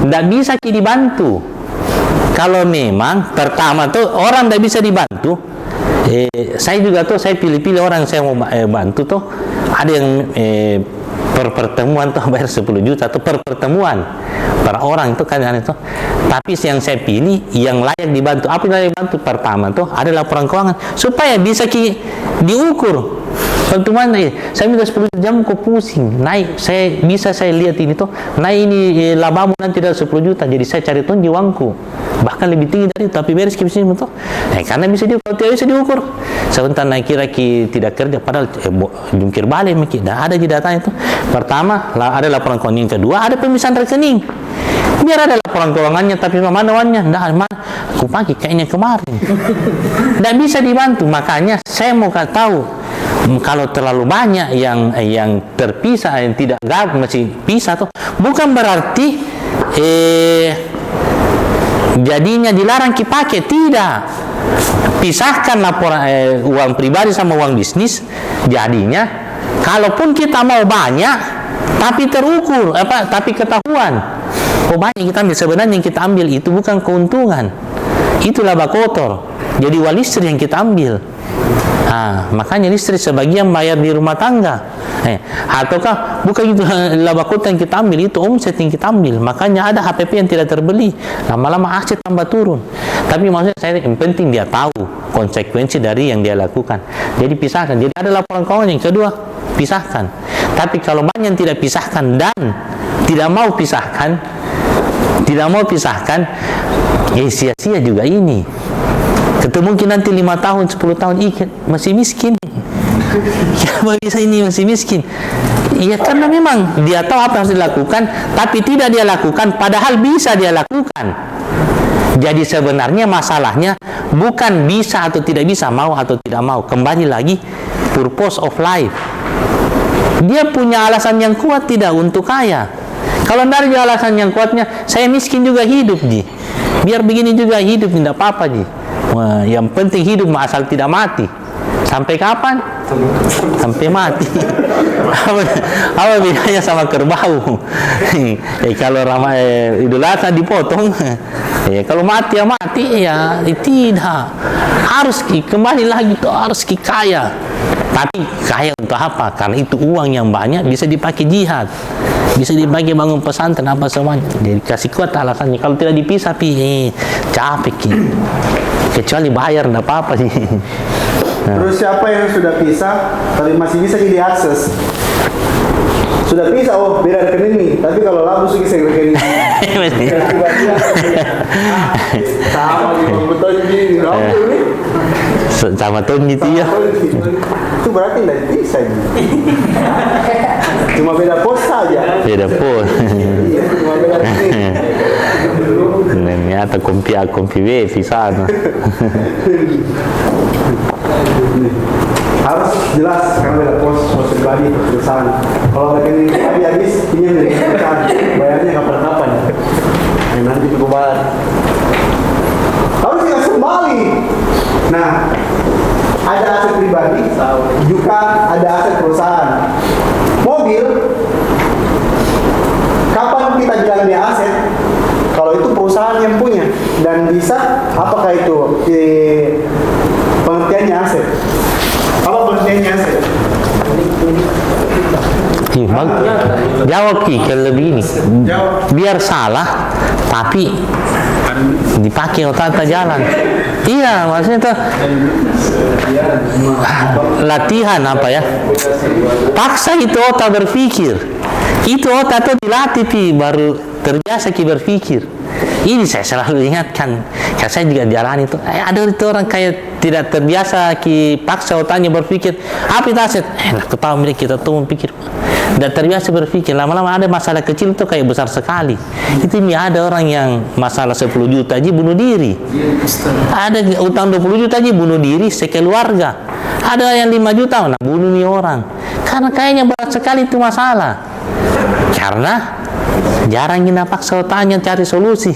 Tidak bisa dibantu. Kalau memang pertama tuh orang tidak bisa dibantu, saya juga tuh saya pilih-pilih orang yang saya mau bantu tuh. Ada yang per pertemuan tuh bayar 10 juta tuh per pertemuan per orang itu kan itu. Tapi yang saya pilih yang layak dibantu. Apa yang layak dibantu? Pertama tuh ada laporan keuangan supaya bisa diukur. Teman-teman, saya minta 10 jam kok pusing naik, saya lihat ini tuh naik ini labamu nanti dari 10 juta, jadi saya cari tuh uangku bahkan lebih tinggi dari itu, tapi beres kisah itu karena bisa diukur. Kalau tidak bisa diukur sebentar naik kira tidak kerja padahal jungkir balik tidak ada di datanya itu. Pertama ada laporan keuangan, yang kedua ada pemisahan rekening. Biar ada laporan keuangannya, tapi mana uangnya? Mana? Aku pakai kayaknya kemarin. Tidak bisa dibantu. Makanya saya mau tahu, kalau terlalu banyak yang terpisah, yang tidak gabung masih pisah tuh, bukan berarti jadinya dilarang dipakai. Tidak. Pisahkan laporan uang pribadi sama uang bisnis. Jadinya kalaupun kita mau banyak tapi terukur, tapi ketahuan banyak kita ambil, sebenarnya yang kita ambil itu bukan keuntungan, itu laba kotor. Jadi uang listrik yang kita ambil. Makanya listrik sebagian bayar di rumah tangga. Ataukah bukan itu laba kotor yang kita ambil, itu omset yang kita ambil. Makanya ada HPP yang tidak terbeli, lama-lama aset tambah turun. Tapi maksudnya saya yang penting dia tahu konsekuensi dari yang dia lakukan. Jadi pisahkan. Jadi ada laporan keuangan, yang kedua pisahkan. Tapi kalau banyak yang tidak pisahkan dan tidak mau pisahkan, sia-sia juga ini. Ketemu mungkin nanti 5 tahun, 10 tahun, masih miskin. Kenapa bisa ini masih miskin? Ya karena memang dia tahu apa yang harus dilakukan, tapi tidak dia lakukan, padahal bisa dia lakukan. Jadi sebenarnya masalahnya bukan bisa atau tidak bisa, mau atau tidak mau. Kembali lagi, purpose of life. Dia punya alasan yang kuat tidak untuk kaya. Kalau dari alasan yang kuatnya, saya miskin juga hidup, Ji. Biar begini juga hidup, tidak apa-apa, Ji. Yang penting hidup asal tidak mati. Sampai kapan? Sampai mati. Apa bedanya sama kerbau? Kalau Idul Adha dipotong, kalau mati ya mati, ya tidak. Harus kembali lagi tuh, harus kaya. Tapi kaya untuk apa? Karena itu uang yang banyak bisa dipakai jihad, bisa dipakai bangun pesantren apa semuanya. Jadi kasih kuat alasannya. Kalau tidak dipisah, capek. Kecuali bayar, tidak apa-apa sih. Terus siapa yang sudah pisah tapi masih bisa diakses? Sudah pisah, beda rekening nih. Tapi kalau labu suki saya rekening. Sama di betul gini. Sama Tony itu ya. Itu berarti tidak bisa. Cuma beda pos saja. Beda pos. Cuma beda rekening. Ternyata kompi wifi sana. Harus jelas karena beda pos pribadi perusahaan. Kalau rekening pribadi habis pinjam dari perusahaan, bayarnya kapan-kapan. Nanti cukup bayar. Harus dikasih kembali. Nah, ada aset pribadi, juga ada aset perusahaan. Mobil, kapan kita bilang dia aset? Kalau itu perusahaan yang punya dan bisa, apakah itu pengertiannya aset? Apa pengertiannya aset? Jawab kalau lebih ini. Biar salah, tapi dipakai otak jalan. Iya, maksudnya tuh latihan apa ya? Paksa itu otak berpikir. Itu otak tuh dilatih baru terbiasa berpikir. Ini saya selalu ingatkan. Karena saya juga jalan itu. Ada itu orang kayak tidak terbiasa paksa otaknya berpikir. Apa itu aset? Aku tahu milik kita tuh memikir. Tidak terbiasa berpikir. Lama-lama ada masalah kecil tuh kayak besar sekali. Itu ada orang yang masalah 10 juta aja bunuh diri. Ada utang 20 juta aja bunuh diri sekeluarga. Ada yang 5 juta bunuh nih orang. Karena kayaknya berat sekali itu masalah. Karena jarang kita paksa otaknya cari solusi.